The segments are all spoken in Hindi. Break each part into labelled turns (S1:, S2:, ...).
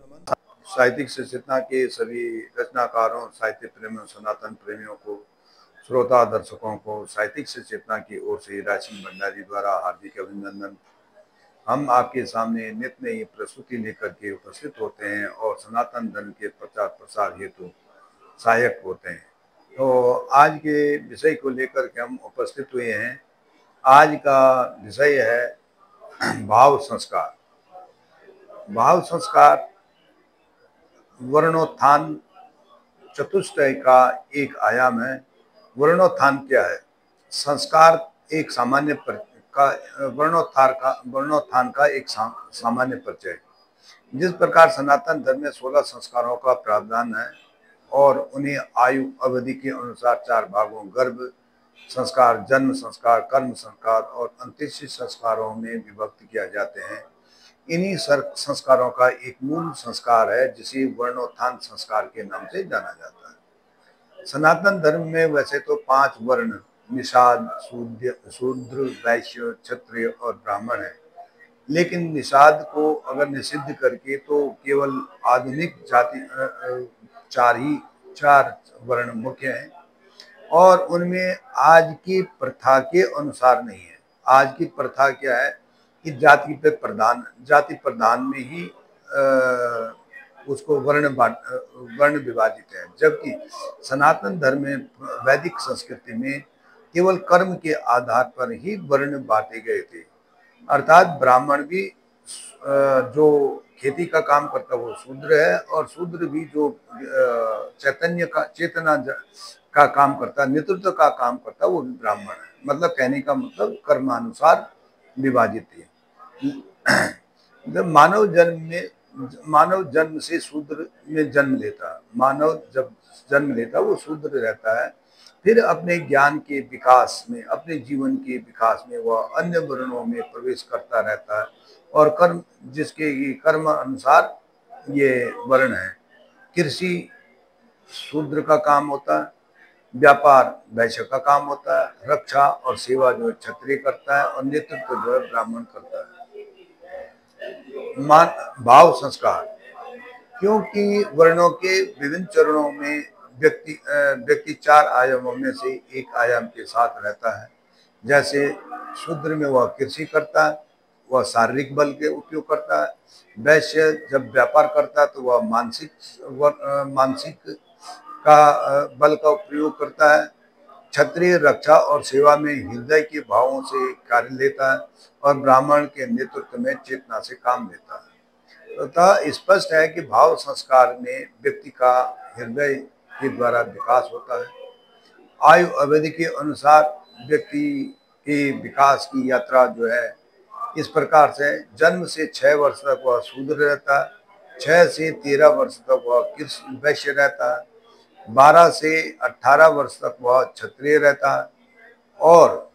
S1: नमन। साहित्यिक सचेतना के सभी रचनाकारों, साहित्य प्रेमियों, सनातन प्रेमियों को, श्रोता दर्शकों को साहित्यिक सचेतना की ओर से राजसिंह भंडारी द्वारा हार्दिक अभिनंदन। हम आपके सामने नित्य नई प्रस्तुति लेकर के उपस्थित होते हैं और सनातन धर्म के प्रचार प्रसार हेतु सहायक होते हैं। तो आज के विषय को लेकर के हम उपस्थित हुए हैं। आज का विषय है भाव संस्कार। भाव संस्कार वर्णोत्थान चतुष्टय का एक आयाम है। वर्णोत्थान क्या है? संस्कार एक सामान्य का वर्णोत्थान का एक सामान्य परिचय है। जिस प्रकार सनातन धर्म में 16 संस्कारों का प्रावधान है और उन्हें आयु अवधि के अनुसार 4 भागों गर्भ संस्कार, जन्म संस्कार, कर्म संस्कार और अंत्येष्टि संस्कारों में विभक्त किया जाते हैं। इन्हीं संस्कारों का एक मूल संस्कार है जिसे वर्णोत्थान संस्कार के नाम से जाना जाता है। सनातन धर्म में वैसे तो 5 वर्ण निषाद, शूद्र, वैश्य, क्षत्रिय और ब्राह्मण है, लेकिन निषाद को अगर निषिद्ध करके तो केवल आधुनिक जाति 4 वर्ण मुख्य हैं और उनमें आज की प्रथा के अनुसार नहीं है। आज की प्रथा क्या है कि जाति प्रधान में ही उसको वर्ण विभाजित है, जबकि सनातन धर्म में वैदिक संस्कृति में केवल कर्म के आधार पर ही वर्ण बांटे गए थे। अर्थात ब्राह्मण भी जो खेती का काम करता वो शूद्र है और शूद्र भी जो चेतना का काम करता, नेतृत्व का काम करता, वो भी ब्राह्मण है। मतलब कहने का मतलब कर्मानुसार विभाजित है। जब मानव जन्म से शूद्र में जन्म लेता, मानव जब जन्म लेता वो शूद्र रहता है, फिर अपने ज्ञान के विकास में, अपने जीवन के विकास में वह अन्य वर्णों में प्रवेश करता रहता है और जिसके कर्म अनुसार ये वर्ण है। कृषि शूद्र का काम होता है, व्यापार वैश्य का काम होता है, रक्षा और सेवा जो है क्षत्रिय करता है और नेतृत्व जो है ब्राह्मण करता है। भाव संस्कार, क्योंकि वर्णों के विभिन्न चरणों में व्यक्ति 4 आयामों में से एक आयाम के साथ रहता है। जैसे शूद्र में वह कृषि करता है, वह शारीरिक बल के उपयोग करता है। वैश्य जब व्यापार करता है तो वह मानसिक का बल का प्रयोग करता है। क्षत्रिय रक्षा और सेवा में हृदय के भावों से कार्य लेता है और ब्राह्मण के नेतृत्व में चेतना से काम लेता है। अतः स्पष्ट है कि भाव संस्कार में व्यक्ति का हृदय के द्वारा विकास होता है। आयु अवधि के अनुसार व्यक्ति के विकास की यात्रा जो है इस प्रकार से, जन्म से 6 वर्ष तक वह शूद्र रहता है, 6 से 13 वर्ष तक वह वैश्य रहता है, 12 से 18 वर्ष तक वह क्षत्रिय रहता है और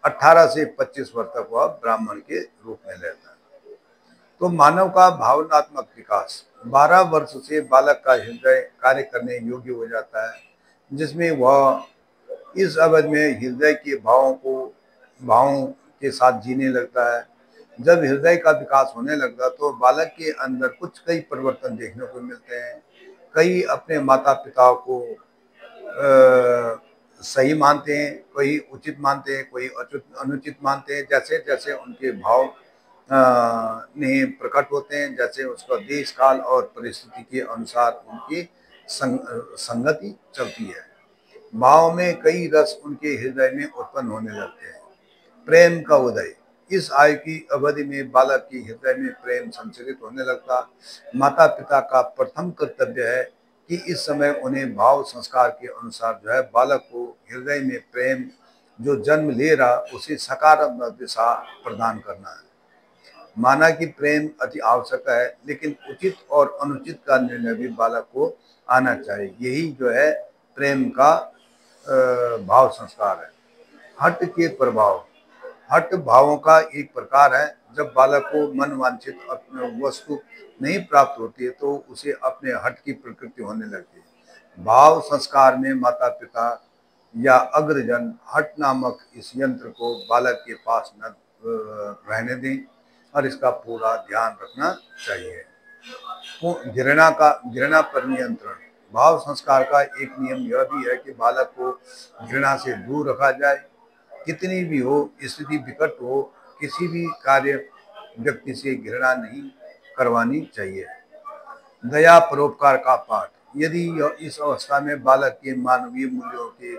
S1: 18 से 25 वर्ष तक वह ब्राह्मण के रूप में रहता है। तो मानव का भावनात्मक विकास 12 वर्ष से बालक का हृदय कार्य करने योग्य हो जाता है, जिसमें वह इस अवधि में हृदय के भावों के साथ जीने लगता है। जब हृदय का विकास होने लगता तो बालक के अंदर कई परिवर्तन देखने को मिलते हैं। कई अपने माता पिता को सही मानते हैं, कोई उचित मानते हैं, कोई अनुचित मानते हैं। जैसे जैसे उनके भाव नहीं प्रकट होते हैं, जैसे उसका देश काल और परिस्थिति के अनुसार उनकी संगति चलती है। भाव में कई रस उनके हृदय में उत्पन्न होने लगते हैं। प्रेम का उदय, इस आयु की अवधि में बालक के हृदय में प्रेम संचरित होने लगता। माता पिता का प्रथम कर्तव्य है कि इस समय उन्हें भाव संस्कार के अनुसार जो है बालक को हृदय में प्रेम जो जन्म ले रहा उसे सकारात्मक दिशा प्रदान करना है। माना कि प्रेम अति आवश्यक है, लेकिन उचित और अनुचित का निर्णय भी बालक को आना चाहिए। यही जो है प्रेम का भाव संस्कार है। हट के प्रभाव, हट भावों का एक प्रकार है। जब बालक को मन वांछित वस्तु नहीं प्राप्त होती है तो उसे अपने हट की प्रकृति होने लगती है। भाव संस्कार में माता पिता या अग्रजन हट नामक इस यंत्र को बालक के पास न रहने दें और इसका पूरा ध्यान रखना चाहिए। घृणा पर नियंत्रण। भाव संस्कार का एक नियम यह भी है कि बालक को घृणा से दूर रखा जाए। कितनी भी हो स्थिति विकट हो, किसी भी कार्य व्यक्ति से घृणा नहीं करवानी चाहिए। दया परोपकार का पाठ। यदि इस अवस्था में बालक के मानवीय मूल्यों के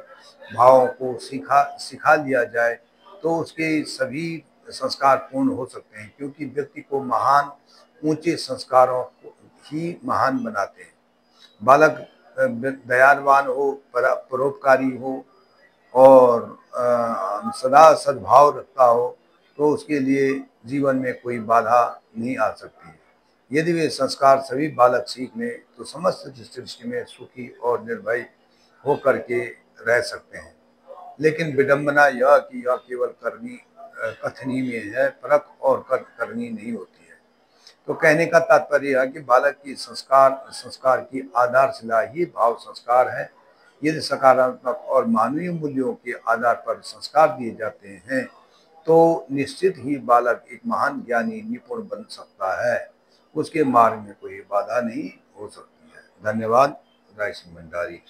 S1: भावों को सिखा लिया जाए तो उसके सभी संस्कार पूर्ण हो सकते हैं, क्योंकि व्यक्ति को महान ऊंचे संस्कारों ही महान बनाते हैं। बालक दयावान हो, परोपकारी हो और सदा सद्भाव रखता हो तो उसके लिए जीवन में कोई बाधा नहीं आ सकती है। यदि वे संस्कार सभी बालक सीख लें तो समस्त सृष्टि में सुखी और निर्भय होकर के रह सकते हैं। लेकिन विडंबना यह कि यह केवल कथनी में है, परख और करनी नहीं होती है। तो कहने का तात्पर्य यह कि बालक की संस्कार की आधारशिला ही भाव संस्कार है। यदि सकारात्मक और मानवीय मूल्यों के आधार पर संस्कार दिए जाते हैं तो निश्चित ही बालक एक महान ज्ञानी निपुण बन सकता है। उसके मार्ग में कोई बाधा नहीं हो सकती है। धन्यवाद। राय सिंह भंडारी।